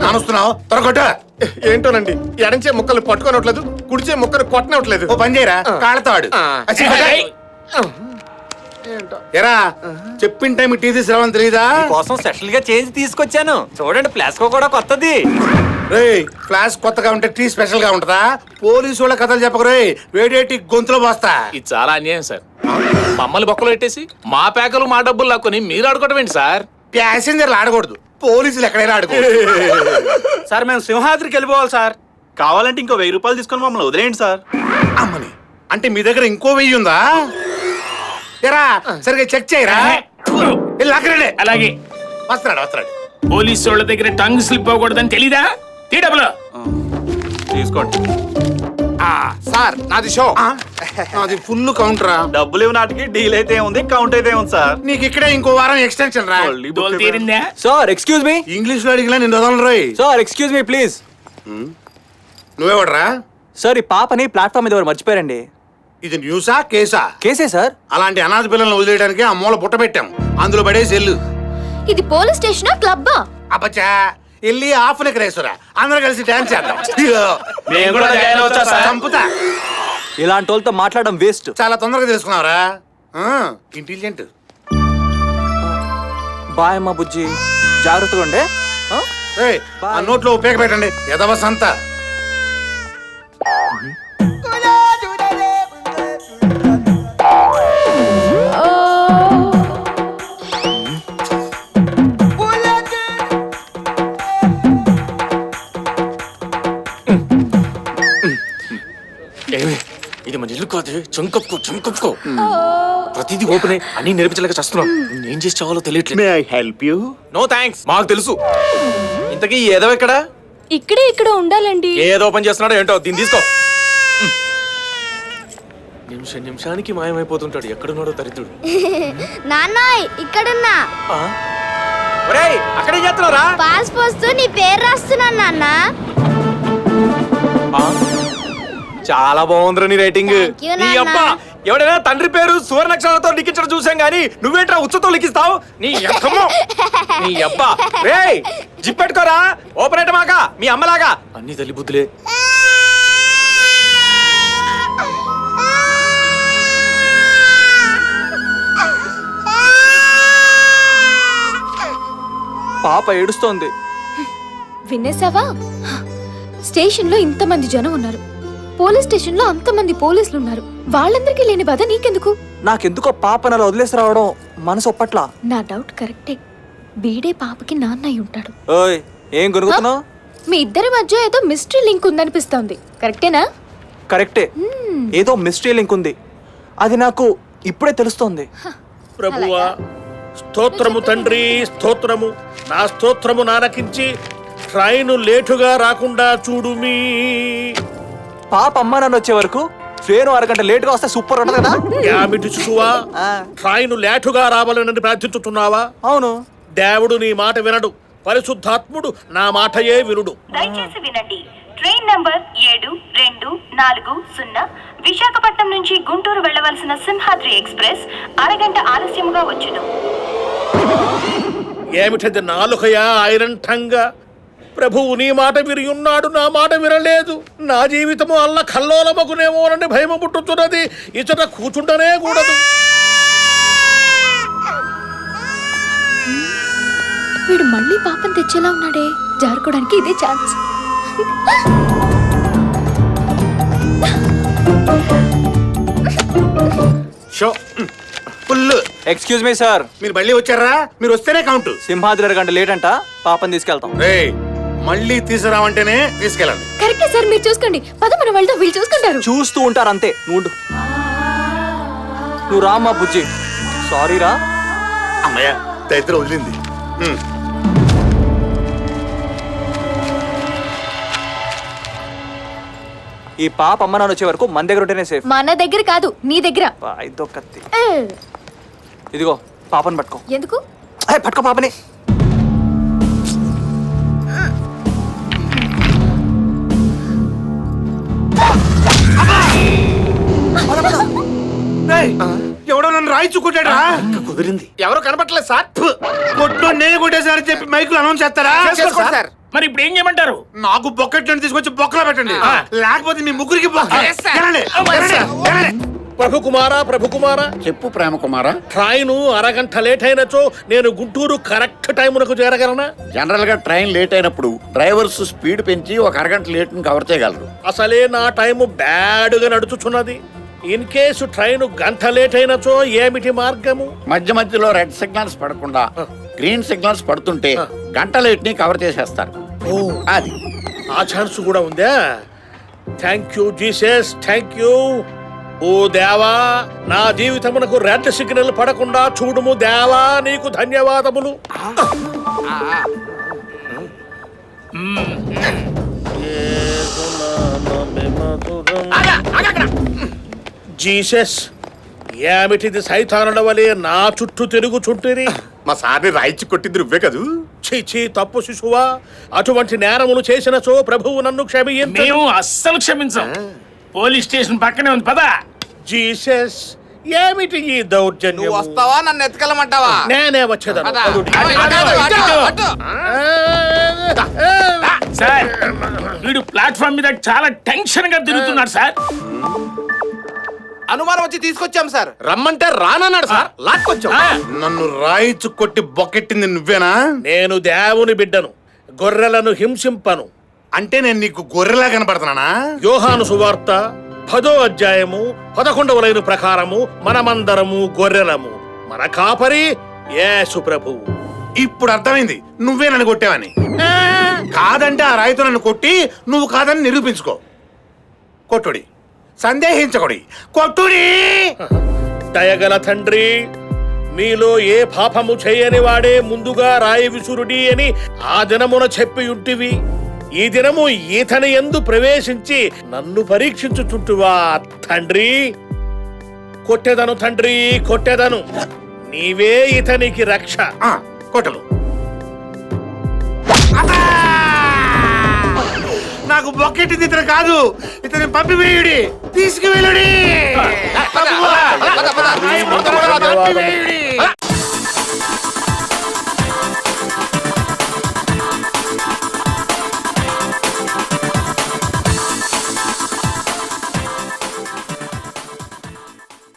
నానుస్తున్నావు త్వరగొట్టు. ఏంటోనండి ఎడంచే ముక్కలు పట్టుకోనట్లేదు, కుడిచే ముక్కలు కొట్టనట్లేదు. ఓ పని చేయరా, కాళ్ళతో ఆడు. ఎరా చెప్పిన టైం టీ తీసుకురావని తెలీదా? కోసం స్పెషల్ గా చేంజ్ తీసుకొచ్చాను చూడండి, ప్లాస్కో కూడా కొత్తది. రేయ్ ఫ్లాష్ కొత్తగా ఉంటే టీ స్పెషల్ గా ఉంటదా? పోలీసు వాళ్ళ కథలు చెప్పకరే, వేడేటి గొంతులో పోస్తా. ఇది చాలా అన్యాయం సార్. మమ్మల్ని బొక్కలు పెట్టేసి మా పేకలు మా డబ్బులు లాక్కొని మీరు ఆడుకోవడం ఏంటి సార్? ప్యాసింజర్లు ఆడకూడదు, పోలీసులు ఎక్కడైనా ఆడకూడదు. సార్ మేము సింహాద్రికి వెళ్ళిపోవాలి సార్. కావాలంటే ఇంకో 1000 రూపాయలు తీసుకొని మమ్మల్ని వదిలేయండి సార్. అమ్మని అంటే మీ దగ్గర ఇంకో 1000 ఉందా? ఎరా సరిగ్గా చెక్ చేయరా. అలాగే వస్తున్నాడు వస్తున్నాడు. పోలీసు వాళ్ళ దగ్గర టంగ్ స్లిప్ అవ్వకూడదని తెలీదా? డబ్బులు తీసుకోండి సార్ నాది షో. అది ఫుల్ కౌంటరా. డబ్బులు ఇవి నాటికి డీల్ అయితే ఉంది, కౌంట్ అయితే ఉంది సార్. నీకు ఇక్కడే ఇంకో వారం ఎక్స్టెన్షన్ రా. డోలు తీరిందా? Sir excuse me. ఇంగ్లీష్ లో అడిగినా నేను వదలను రోయ్. Sir excuse me please. నువ్వేవడరా? సార్ ఈ పాపని ప్లాట్ఫామ్ మీద ఎవరు మర్చిపోయారండి. ఇది న్యూసా కేసా? కేసే సార్. అలాంటి అనాథ పిల్లల్ని వదిలేయడానికి ఆ మూల బుట్ట పెట్టాం, అందులో పడేసి వెళ్ళు. ఇది పోలీస్ స్టేషనా క్లబ్బా? అబ్బచ్చా వెళ్ళి హాఫ్ నెక్ రేసురా, అందరూ కలిసి డాన్స్ చేద్దాం. మేము కూడా జాయిన్ అవచ్చా సార్? చంపుతా. ఇలాంటి వాళ్ళతో మాట్లాడడం వేస్ట్. చాలా తొందరగా తెలుసుకున్నావురా, ఇంటెలిజెంట్. బాయ్ అమ్మా బుజ్జి, జాగ్రత్తగా ఉండే. ఏయ్, ఆ నోట్లో ఉపయోగ పెట్టండి ఎదవ సంత. ఇది మన ఇల్లు కాదు, చంకప్పుకో. ప్రతిదీ ఓపెన్ అయ్యి అన్ని నేర్పించలేక చేస్తున్నాం. ఏం చేసి చావాలో తెలియట్లేదు. May I help you? No thanks, మాకు తెలుసు. ఇంతకీ ఏదో ఎక్కడ ఇక్కడ ఉండాలండి. ఏదో పని చేస్తున్నాడో ఏంటో, దీన్ని తీసుకో. నిమిషానికి మాయమైపోతుంటాడు, ఎక్కడున్నాడో దరిద్రుడు. నాన్న ఇక్కడున్నా. ఒరేయ్ అక్కడే చేస్తున్నారా? పాస్ పోస్తూ నీ పేరు రాస్తున్నాను నాన్న. చాలా బాగుందిరా నీ రైటింగ్. Thank you, నీ నాన్న. అబ్బా ఎవడైనా తండ్రి పేరు సువర్ణాక్షరాలతో లిఖించడం చూసాం గానీ నువ్వేంట్రా ఉచ్చతో లిఖిస్తావు? నీ అక్కమో నీ అబ్బా. రేయ్ జిప్పెట్టుకోరా, ఓపెన్ మాక మీ అమ్మలాగా. అన్ని తల్లి బుద్ధులే. పాప ఏడుస్తోంది. వినేసావా? స్టేషన్ లో ఇంతమంది జనం ఉన్నారు, పోలీస్ స్టేషన్ లో అంతమంది పోలీసులు ఉన్నారు. వాళ్ళందరికీ లేని బాధ నీకెందుకు? నాకెందుకో పాపను అలా వదిలేసి రావడం మనసు ఒప్పట్లా. నా డౌట్ కరెక్టే, బీడే పాపకి నాన్న అయి ఉంటాడు. ఓయ్ ఏం కొనుక్కున్నావు? మీ ఇద్దరి మధ్య ఏదో మిస్టరీ లింక్ ఉందనిపిస్తోంది, కరెక్టేనా? కరెక్టే, ఏదో మిస్టరీ లింక్ ఉంది, అది నాకు ఇప్పుడే తెలుస్తోంది. ప్రభువా స్తోత్రము తండ్రి, స్తోత్రము. నా స్తోత్రము నాలకించి ట్రైను లేటుగా రాకుండా చూడుమీ. పాప అమ్మ నాన్న వచ్చే వరకు ట్రైన్ అరగంట లేటుగా వస్తే సూపర్ ఉంటుంది కదా. యామిటి చూవా, ట్రైను లేటుగా రావాలని ప్రార్థించుతున్నావా? అవును. దేవుడు నీ మాట వినడు, పరిశుద్ధాత్ముడు నా మాటయే వినుడు. దయచేసి వినండి. ట్రైన్ నంబర్ 7240 విశాఖపట్నం నుంచి గుంటూరు వెళ్లవలసిన సింహాద్రి ఎక్స్ప్రెస్ అరగంట ఆలస్యముగా వచ్చును. ఏమిటది నాలుకయా ఐరంఠంగా? ప్రభువు నీ మాట విరి ఉన్నాడు, నా మాట వినలేదు. నా జీవితము అల్ల కల్లోలమగునేమోనని భయము పుట్టుతున్నది. ఇతట కూర్చుంటనే కూడదు. వీడు మళ్ళీ పాపం తెచ్చేలా ఉన్నాడే, జారుకోవడానికి ఇదే chance. Show full. Excuse me sir. మీరు మళ్ళీ వచ్చారా? మీరు వస్తేనే కౌంట్. సింహాద్రి అరగంట లేట్ అంట, పాపని తీసుకెళ్తాం. రేయ్ మళ్ళీ తీసుకురావంటేనే తీసుకెళ్ళండి. కరెక్టే సార్, మీరు చూసుకోండి. పద మనం వెళ్దాం, వీళ్ళు చూసుకుంటారు. చూస్తూ ఉంటారు అంతే. నువ్వు రామ్మా బుజ్జి. సారీ రా. అమ్మయ్య దరిద్రం వదిలింది. ఈ పాప అమ్మ నాన్న వచ్చే వరకు మన దగ్గర ఉంటేనే సేఫ్. మన దగ్గర కాదు, నీ దగ్గర. ఇదో కత్తి. ఇదిగో పాపని పట్టుకో. ఎందుకు? పట్టుకో పాపని. ఎవడో నన్ను రాయి చుక్కుంటాడా? కుదిరింది. ఎవరు కనపట్లేదు సార్. కొట్టు నేను కొట్టేసారని చెప్పి మైకులు అనౌన్స్ చేస్తారా? చేసుకోండి సార్. మరి ఇప్పుడు ఏం చేయమంటారు? నాకు బొక్కెట్లను తీసుకొచ్చి బొక్కలో పెట్టండి లేకపోతే మీ ముగ్గురికి బొక్క. వెళ్ళండి, వెళ్ళండి, వెళ్ళండి. ప్రభు కుమారా చెప్పు ప్రేమ కుమారా. ట్రైను అరగంట లేట్ అయినచో నేను గుంటూరు కరెక్ట్ టైమునకు చేరగలనా? జనరల్ గా ట్రైన్ లేట్ అయినప్పుడు డ్రైవర్స్ స్పీడ్ పెంచి ఒక అరగంట లేట్ ని కవర్ చేయగలరు. అసలే నా టైము బ్యాడ్గా నడుచుచున్నది. ఇన్ కేసు ట్రైన్ గంట లేట్ అయినచో ఏమిటి మార్గము? మధ్య మధ్యలో రెడ్ సిగ్నల్స్ పడకుండా గ్రీన్ సిగ్నల్స్ పడుతుంటే గంట లేట్ ని కవర్ చేసేస్తారు. అది ఆ ఛాన్స్ కూడా ఉందా? Thank you Jesus, thank you. ఓ దేవా, నా జీవితమునకు రెడ్ సిగ్నల్ పడకుండా చూడుము దేవా, నీకు ధన్యవాదములు. జీసస్, ఏమిటిది సైతానుల వలె నా చుట్టూ తిరుగుచుంటిరి? మా సార్ని రాయిచ్చి కొట్టింది నువ్వే కదూ. చీచీ, తప్పు శిశువా, అటువంటి నేరములు చేసినచో ప్రభువు నన్ను క్షమించు. మేము అస్సలు క్షమించాం. పోలీస్ స్టేషన్ పక్కనే ఉంది, పద. జీసస్, ఏమిటి ఈ దౌర్జన్యం? వస్తావా నన్ను ఎత్తుకెళ్ళమంటావా? నేనే వచ్చేదాను. సార్, వీడు ప్లాట్ఫామ్ మీద చాలా టెన్షన్ గా తిరుగుతున్నాడు సార్. అనుమానం వచ్చి తీసుకొచ్చాం సార్. రమ్మంటే రానన్నాడు సార్, లాక్కొచ్చాం. నన్ను రాయిచ్చు కొట్టి బొక్కెట్టింది నువ్వేనా? నేను దేవుని బిడ్డను, గొర్రెలను హింసింపను. అంటే నేను నీకు గొర్రెలా కనపడుతున్నానా? యోహాను సువార్త 10వ అధ్యాయము 11వ లైను ప్రకారము మనమందరము గొర్రెలము, మన కాపరి యేసు ప్రభువు. ఇప్పుడు అర్థమైంది నువ్వే నన్ను కొట్టావని. కాదంటే ఆ రాయితో నన్ను కొట్టి నువ్వు కాదని నిరూపించుకో. కొట్టుడి, సందేహించకుడి, కొట్టుడి. దయగల తండ్రి, మీలో ఏ పాపము చేయని వాడే ముందుగా రాయి విసురుడి అని ఆ దినమున చెప్పి ఉంటివి. ఈ దినము ఈతని యందు ప్రవేశించి నన్ను పరీక్షించుచుంటువా తండ్రి? కొట్టెదను తండ్రి, కొట్టెదను. నీవే ఇతనికి రక్ష. కొట్టలు. నాకు బొక్కెట్టింది ఇతను కాదు, ఇతని పంపివేయుడి, తీసుకువెళ్ళుడి.